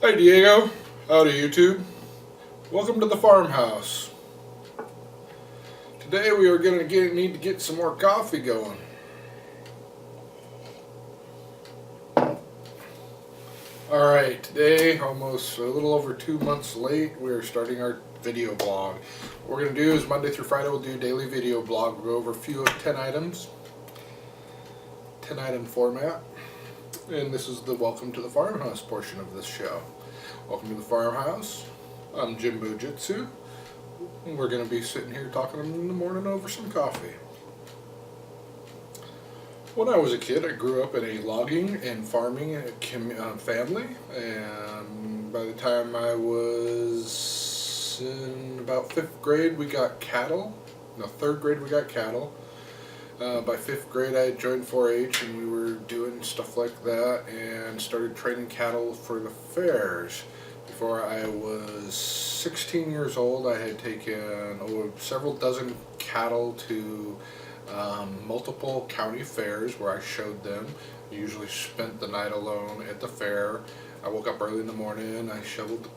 Hi Diego, howdy YouTube. Welcome to the farmhouse. Today we are going to need to get some more coffee going. Alright, today, almost a little over 2 months late, we are starting our video blog. What we're going to do is Monday through Friday we'll do a daily video blog. We'll go over a few of 10 items, 10 item format. And this is the welcome to the farmhouse portion of this show. Welcome to the farmhouse. I'm Jimbo Jitsu. We're going to be sitting here talking in the morning over some coffee. When I was a kid, I grew up in a logging and farming family, and by the time I was in about 5th grade, we got cattle. No, 3rd grade we got cattle. By 5th grade I joined 4-H and we were doing stuff like that and started training cattle for the fairs. Before I was 16 years old, I had taken several dozen cattle to multiple county fairs where I showed them. I usually spent the night alone at the fair. I woke up early in the morning, I shoveled the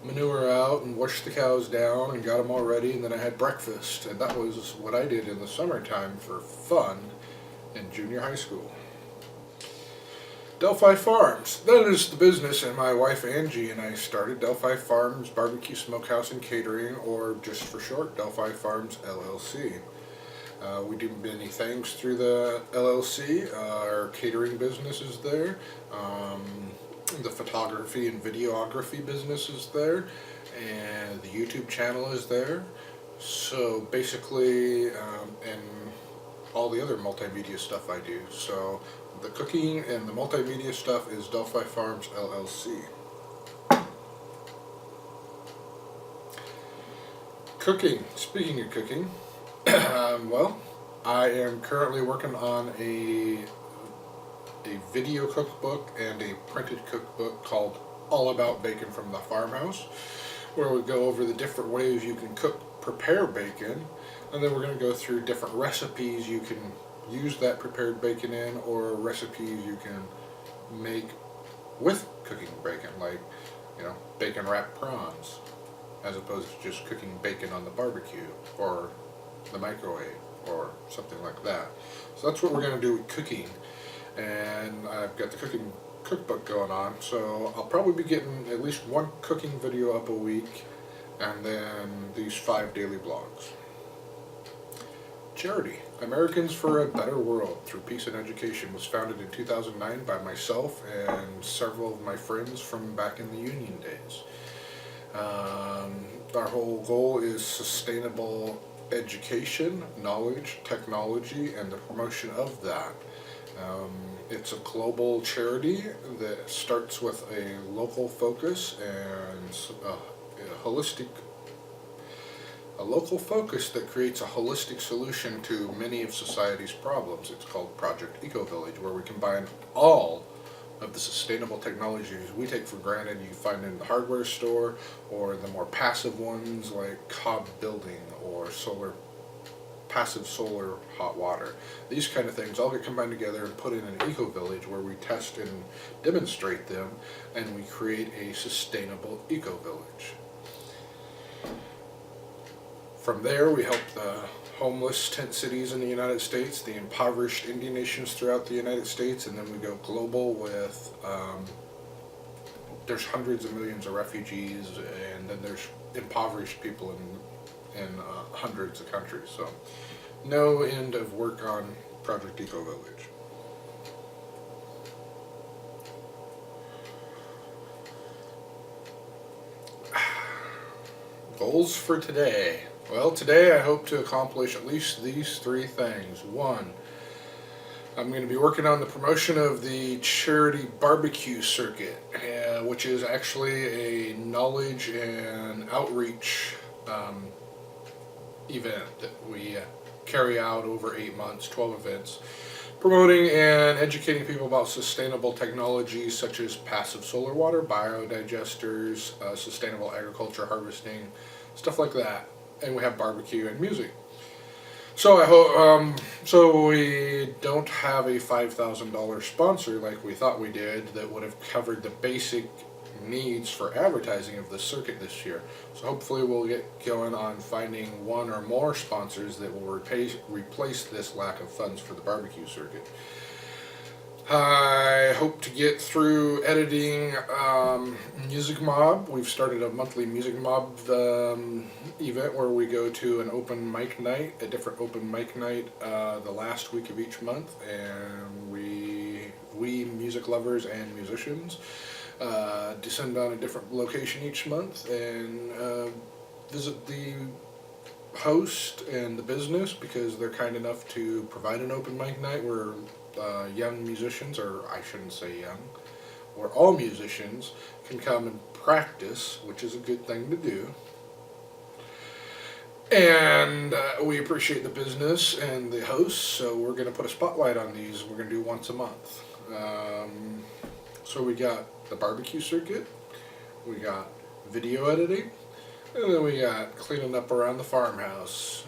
manure out and washed the cows down and got them all ready, and then I had breakfast. And that was what I did in the summertime for fun in junior high school. Delphi Farms. That is the business, and my wife Angie and I started Delphi Farms Barbecue Smokehouse and Catering, or just for short, Delphi Farms LLC. We do many things through the LLC. Our catering business is there. The photography and videography business is there, and the YouTube channel is there. So basically, and all the other multimedia stuff I do. So the cooking and the multimedia stuff is Delphi Farms LLC. Cooking. Speaking of cooking, well, I am currently working on a video cookbook and a printed cookbook called All About Bacon from the Farmhouse, where we go over the different ways you can prepare bacon, and then we're going to go through different recipes you can use that prepared bacon in, or recipes you can make with cooking bacon, like, bacon wrapped prawns, as opposed to just cooking bacon on the barbecue or the microwave or something like that. So that's what we're going to do with cooking. And I've got the cooking cookbook going on, so I'll probably be getting at least one cooking video up a week, and then these 5 daily blogs. Charity. Americans for a Better World Through Peace and Education was founded in 2009 by myself and several of my friends from back in the Union days. Our whole goal is sustainable education, knowledge, technology, and the promotion of that. It's a global charity that starts with a local focus and a local focus that creates a holistic solution to many of society's problems. It's called Project Ecovillage, where we combine all of the sustainable technologies we take for granted you find in the hardware store, or the more passive ones like cob building or passive solar hot water. These kind of things all get combined together and put in an eco-village where we test and demonstrate them, and we create a sustainable eco-village. From there, we help the homeless tent cities in the United States, the impoverished Indian nations throughout the United States, and then we go global with, there's hundreds of millions of refugees, and then there's impoverished people in hundreds of countries. So no end of work on Project Eco Village. Goals for today. Well, today I hope to accomplish at least these 3 things. 1, I'm going to be working on the promotion of the charity barbecue circuit, which is actually a knowledge and outreach event that we carry out over 8 months, 12 events, promoting and educating people about sustainable technologies such as passive solar water, biodigesters, sustainable agriculture harvesting, stuff like that. And we have barbecue and music. So I hope. So we don't have a $5,000 sponsor like we thought we did that would have covered the basic needs for advertising of the circuit this year. So hopefully we'll get going on finding one or more sponsors that will replace this lack of funds for the barbecue circuit. I hope to get through editing Music Mob. We've started a monthly Music Mob event where we go to an open mic night, a different open mic night the last week of each month, and we music lovers and musicians descend on a different location each month and visit the host and the business because they're kind enough to provide an open mic night where young musicians, or I shouldn't say young, where all musicians can come and practice, which is a good thing to do. And we appreciate the business and the hosts, so we're going to put a spotlight on these. We're going to do once a month. So we got the barbecue circuit, we got video editing, and then we got cleaning up around the farmhouse.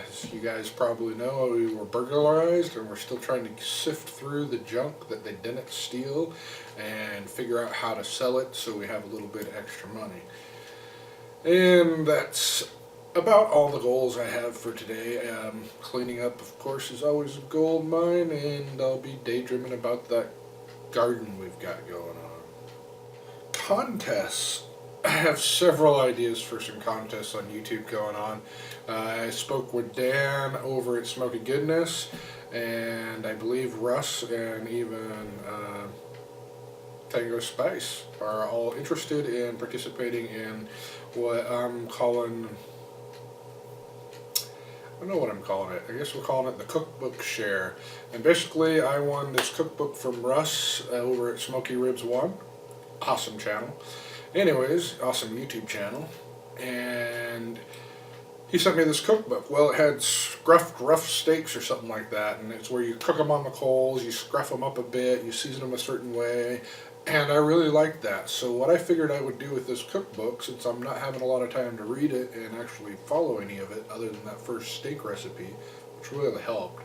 As you guys probably know, we were burglarized and we're still trying to sift through the junk that they didn't steal and figure out how to sell it so we have a little bit extra money. And that's about all the goals I have for today. Cleaning up, of course, is always a goal of mine, and I'll be daydreaming about that garden we've got going on. Contests. I have several ideas for some contests on YouTube going on. I spoke with Dan over at Smoky Goodness, and I believe Russ and even Tango Spice are all interested in participating in what I'm calling, I don't know what I'm calling it. I guess we're calling it the Cookbook Share. And basically I won this cookbook from Russ over at Smoky Ribs 1. Awesome channel. Anyways, awesome YouTube channel. And he sent me this cookbook. Well, it had scruffed rough steaks or something like that. And it's where you cook them on the coals, you scruff them up a bit, you season them a certain way. And I really liked that. So what I figured I would do with this cookbook, since I'm not having a lot of time to read it and actually follow any of it other than that first steak recipe, which really helped,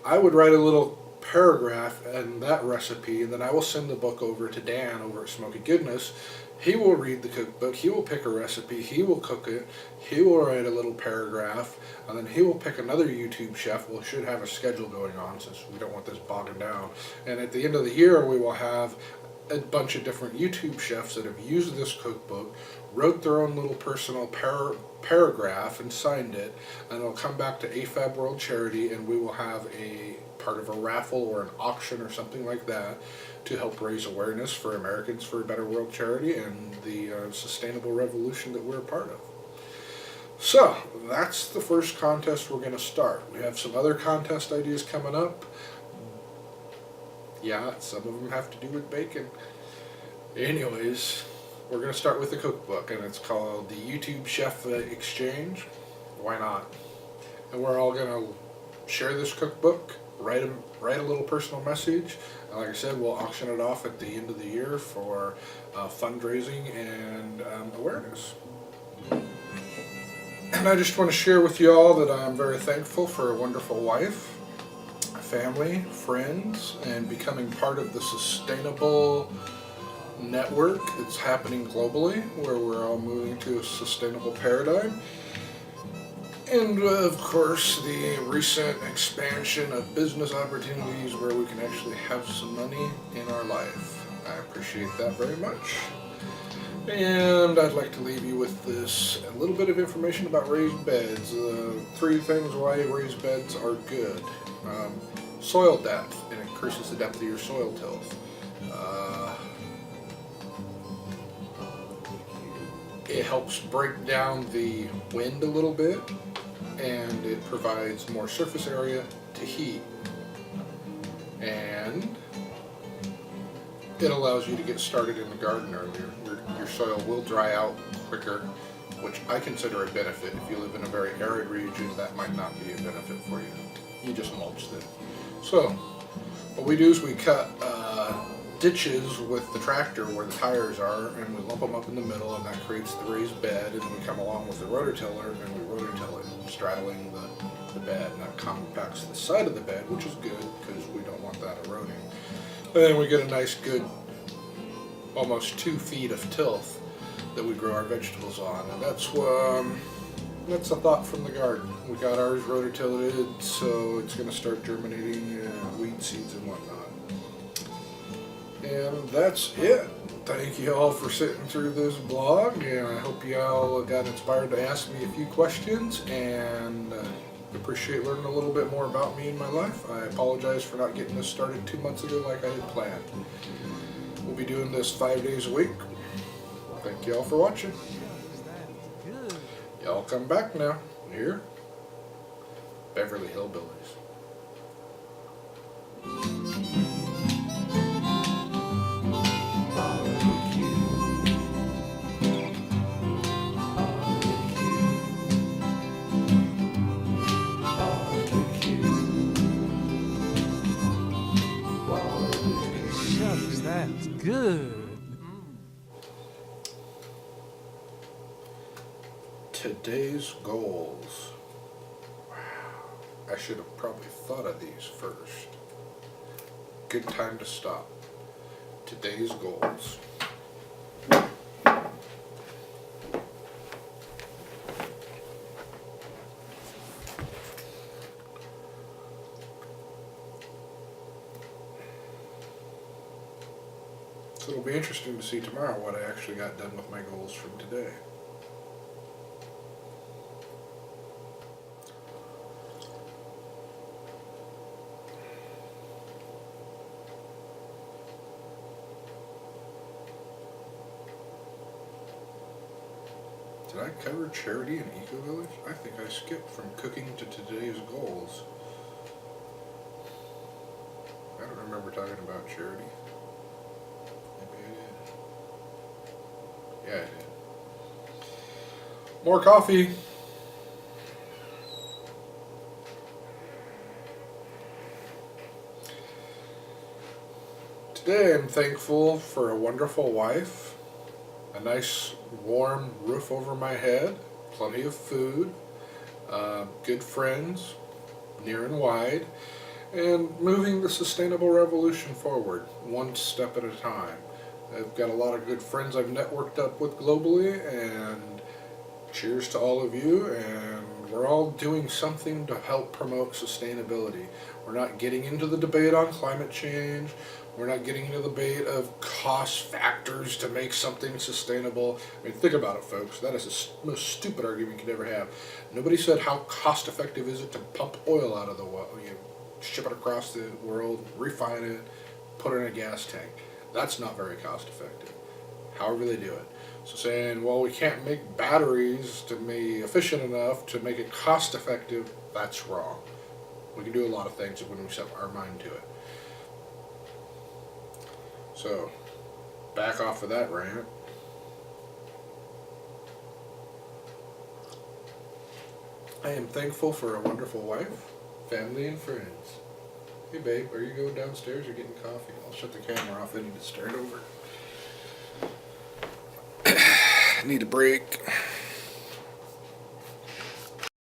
I would write a little paragraph in that recipe, and then I will send the book over to Dan over at Smoky Goodness. He will read the cookbook, he will pick a recipe, he will cook it, he will write a little paragraph, and then he will pick another YouTube chef. We should have a schedule going on since we don't want this bogging down. And at the end of the year, we will have a bunch of different YouTube chefs that have used this cookbook, wrote their own little personal paragraph and signed it, and it'll come back to AFAB World Charity, and we will have a part of a raffle or an auction or something like that to help raise awareness for Americans for a Better World Charity and the sustainable revolution that we're a part of. So that's the first contest we're going to start. We have some other contest ideas coming up. Yeah, some of them have to do with bacon. Anyways, we're going to start with the cookbook, and it's called the YouTube Chef Exchange. Why not? And we're all going to share this cookbook, write a little personal message, and like I said, we'll auction it off at the end of the year for fundraising and awareness. And I just want to share with you all that I'm very thankful for a wonderful wife, family, friends, and becoming part of the sustainable network that's happening globally, where we're all moving to a sustainable paradigm. And of course, the recent expansion of business opportunities where we can actually have some money in our life. I appreciate that very much. And I'd like to leave you with this, a little bit of information about raised beds. 3 things why raised beds are good. Soil depth. It increases the depth of your soil tilth. It helps break down the wind a little bit, and it provides more surface area to heat. And it allows you to get started in the garden earlier. Your soil will dry out quicker, which I consider a benefit. If you live in a very arid region, that might not be a benefit for you. You just mulch them. So what we do is we cut ditches with the tractor where the tires are, and we lump them up in the middle, and that creates the raised bed, and we come along with the rototiller and we rototill it, straddling the the bed. And that compacts the side of the bed, which is good because we don't want that eroding. And then we get a nice good, almost 2 feet of tilth that we grow our vegetables on. And that's a thought from the garden. We got ours rototilled, so it's going to start germinating weed seeds and whatnot. And that's it. Thank you all for sitting through this blog, and I hope you all got inspired to ask me a few questions and appreciate learning a little bit more about me and my life. I apologize for not getting this started 2 months ago like I had planned. We'll be doing this 5 days a week. Thank you all for watching. Y'all come back now. Here, Beverly Hillbillies. That's good. Today's goals. Wow. I should have probably thought of these first. Good time to stop. Today's goals. So it'll be interesting to see tomorrow what I actually got done with my goals from today. Did I cover charity and ecovillage? I think I skipped from cooking to today's goals. I don't remember talking about charity. Maybe I did. Yeah, I did. More coffee. Today I'm thankful for a wonderful wife, a nice warm roof over my head, plenty of food, good friends, near and wide, and moving the sustainable revolution forward, one step at a time. I've got a lot of good friends I've networked up with globally, and cheers to all of you, and we're all doing something to help promote sustainability. We're not getting into the debate on climate change. We're not getting into the debate of cost factors to make something sustainable. I mean, think about it, folks. That is the most stupid argument you could ever have. Nobody said how cost effective is it to pump oil out of the well, ship it across the world, refine it, put it in a gas tank. That's not very cost effective. However they do it. So saying, well, we can't make batteries to be efficient enough to make it cost effective, that's wrong. We can do a lot of things when we set our mind to it. So, back off of that rant. I am thankful for a wonderful wife, family, and friends. Hey babe, are you going downstairs or getting coffee? I'll shut the camera off. I need to start over. Need a break.